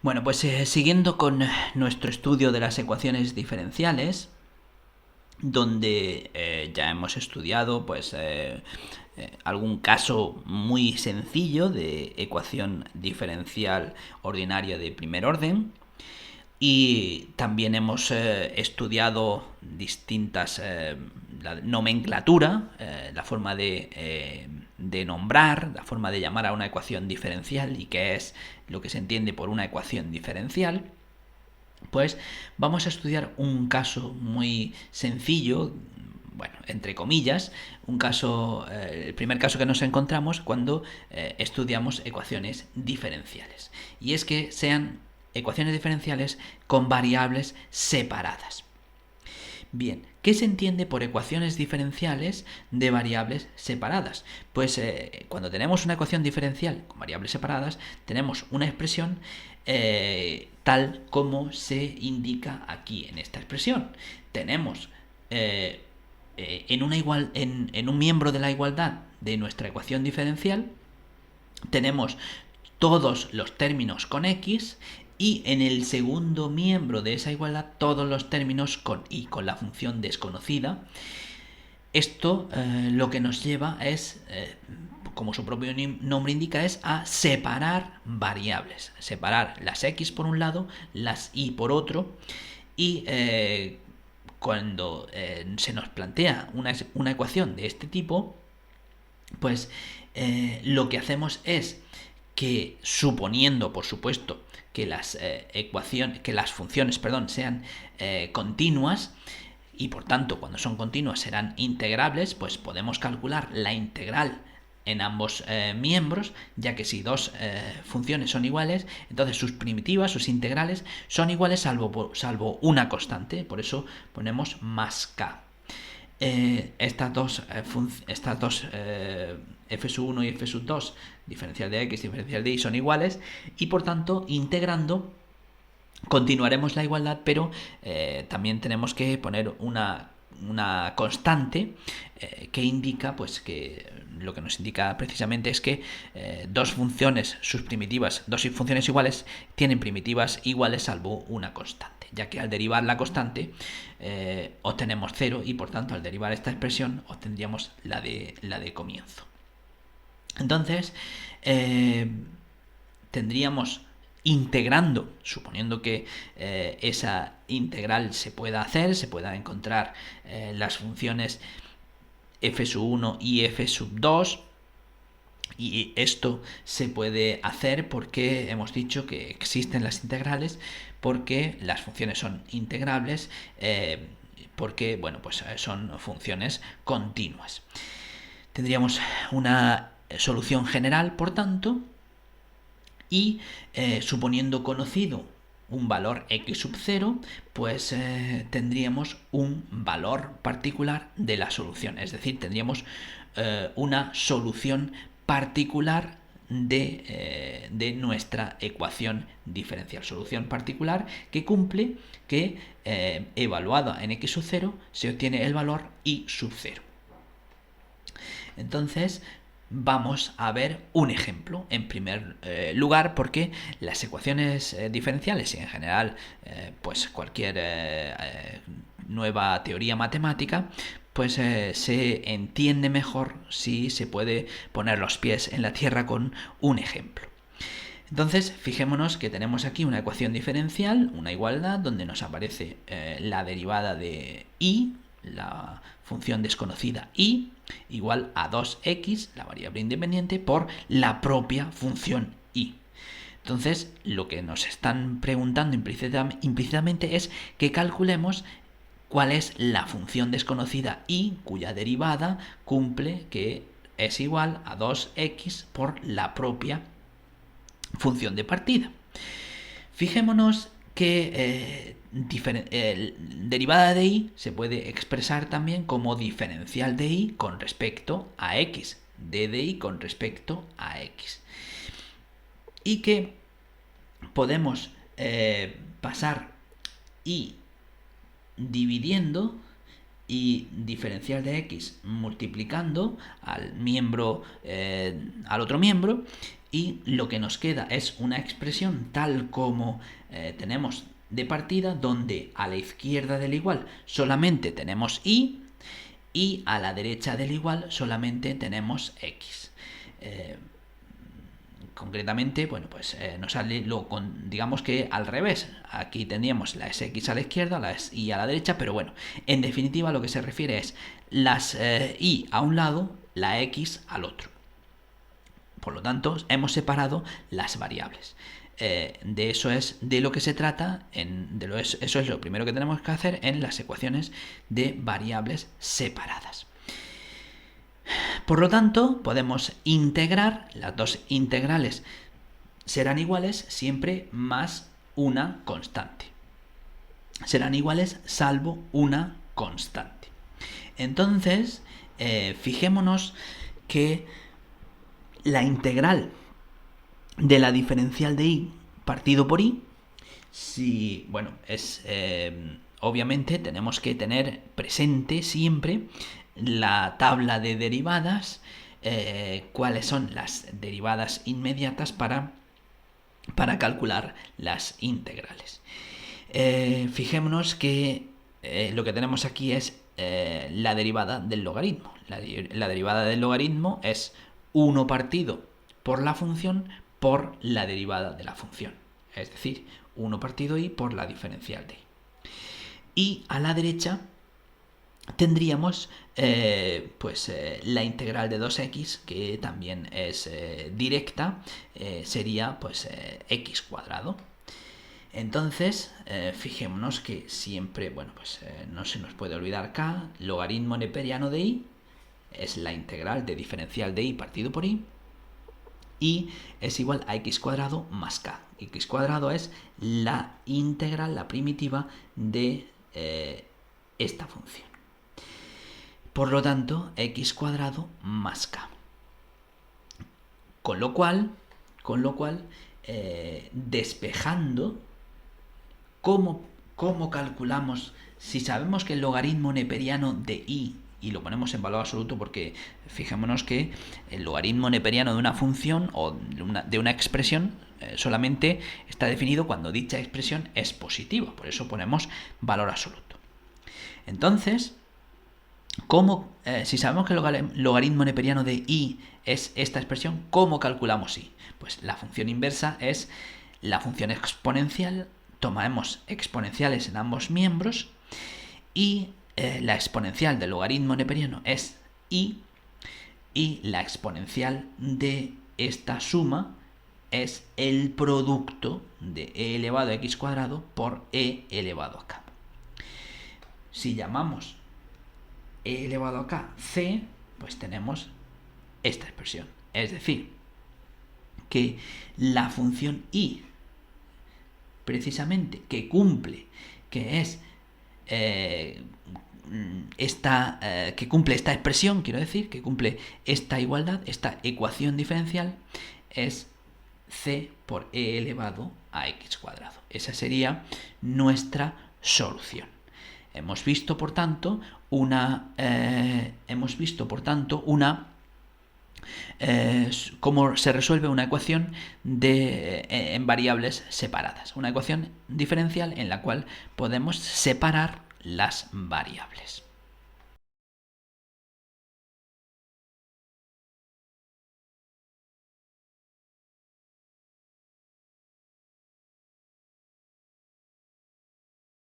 Bueno, pues siguiendo con nuestro estudio de las ecuaciones diferenciales, donde ya hemos estudiado algún caso muy sencillo de ecuación diferencial ordinaria de primer orden, y también hemos estudiado distintas la nomenclatura, la forma de nombrar, la forma de llamar a una ecuación diferencial y qué es lo que se entiende por una ecuación diferencial. Pues vamos a estudiar un caso muy sencillo, bueno, entre comillas, el primer caso que nos encontramos cuando estudiamos ecuaciones diferenciales. Y es que sean ecuaciones diferenciales con variables separadas. Bien, ¿qué se entiende por ecuaciones diferenciales de variables separadas? Pues cuando tenemos una ecuación diferencial con variables separadas, tenemos una expresión tal como se indica aquí en esta expresión. Tenemos en un miembro de la igualdad de nuestra ecuación diferencial, tenemos todos los términos con x, y en el segundo miembro de esa igualdad todos los términos con y, con la función desconocida. Esto lo que nos lleva es, como su propio nombre indica, es a separar variables. Separar las x por un lado, las y por otro, y cuando se nos plantea una ecuación de este tipo, pues lo que hacemos es que, suponiendo, por supuesto, que las funciones, sean continuas, y por tanto, cuando son continuas serán integrables, pues podemos calcular la integral en ambos miembros, ya que si dos funciones son iguales, entonces sus primitivas, sus integrales, son iguales salvo una constante. Por eso ponemos más k. Estas dos f sub 1 y f sub 2, diferencial de x, diferencial de y, son iguales, y por tanto, integrando, continuaremos la igualdad, pero también tenemos que poner una constante que indica, pues que lo que nos indica precisamente es que dos funciones, sus primitivas, dos funciones iguales, tienen primitivas iguales salvo una constante, ya que al derivar la constante obtenemos 0, y por tanto al derivar esta expresión obtendríamos la de comienzo. Entonces tendríamos, integrando, suponiendo que esa integral se pueda hacer, se pueda encontrar las funciones f sub 1 y f sub 2, y esto se puede hacer porque hemos dicho que existen las integrales, porque las funciones son integrables, porque bueno, pues son funciones continuas. Tendríamos una solución general, por tanto, y suponiendo conocido un valor x sub 0, pues tendríamos un valor particular de la solución. Es decir, tendríamos una solución particular de nuestra ecuación diferencial. Solución particular que cumple que evaluada en x sub 0 se obtiene el valor y sub 0. Entonces, vamos a ver un ejemplo en primer lugar, porque las ecuaciones diferenciales y en general pues cualquier nueva teoría matemática, pues se entiende mejor si se puede poner los pies en la tierra con un ejemplo. Entonces, fijémonos que tenemos aquí una ecuación diferencial, una igualdad, donde nos aparece la derivada de y, la función desconocida y, igual a 2x, la variable independiente, por la propia función y. Entonces, lo que nos están preguntando implícitamente es que calculemos cuál es la función desconocida y cuya derivada cumple que es igual a 2x por la propia función de partida. Fijémonos que derivada de y se puede expresar también como diferencial de y con respecto a x, d de y con respecto a x. Y que podemos pasar y dividiendo y diferencial de x multiplicando al miembro, al otro miembro, y lo que nos queda es una expresión tal como tenemos de partida, donde a la izquierda del igual solamente tenemos y a la derecha del igual solamente tenemos x. Concretamente, bueno, pues nos sale digamos que al revés. Aquí tendríamos la sx a la izquierda, la y a la derecha, pero bueno, en definitiva lo que se refiere es las y a un lado, la x al otro. Por lo tanto, hemos separado las variables. De eso es de lo que se trata, eso es lo primero que tenemos que hacer en las ecuaciones de variables separadas. Por lo tanto, podemos integrar, las dos integrales serán iguales siempre más una constante. Serán iguales salvo una constante. Entonces, fijémonos que la integral de la diferencial de y partido por y, obviamente tenemos que tener presente siempre la tabla de derivadas, cuáles son las derivadas inmediatas para calcular las integrales. Fijémonos que lo que tenemos aquí es la derivada del logaritmo. La derivada del logaritmo es 1 partido por la función por la derivada de la función. Es decir, 1 partido y por la diferencial de y. Y a la derecha tendríamos la integral de 2x, que también es directa, sería pues x cuadrado. Entonces, fijémonos que siempre, no se nos puede olvidar acá, logaritmo neperiano de y es la integral de diferencial de y partido por y es igual a x cuadrado más k. X cuadrado es la integral, la primitiva de esta función. Por lo tanto, x cuadrado más k. Con lo cual, despejando, ¿cómo calculamos? Si sabemos que el logaritmo neperiano de y lo ponemos en valor absoluto, porque fijémonos que el logaritmo neperiano de una función o de una expresión solamente está definido cuando dicha expresión es positiva, por eso ponemos valor absoluto. Entonces, si sabemos que el logaritmo neperiano de y es esta expresión, ¿cómo calculamos y? Pues la función inversa es la función exponencial, tomamos exponenciales en ambos miembros y la exponencial del logaritmo neperiano es y la exponencial de esta suma es el producto de e elevado a x cuadrado por e elevado a k. Si llamamos e elevado a k c, pues tenemos esta expresión. Es decir, que la función y, precisamente, que cumple, que es que cumple esta expresión, quiero decir, que cumple esta igualdad, esta ecuación diferencial, es c por e elevado a x cuadrado. Esa sería nuestra solución. Hemos visto, por tanto, cómo se resuelve una ecuación en variables separadas. Una ecuación diferencial en la cual podemos separar las variables.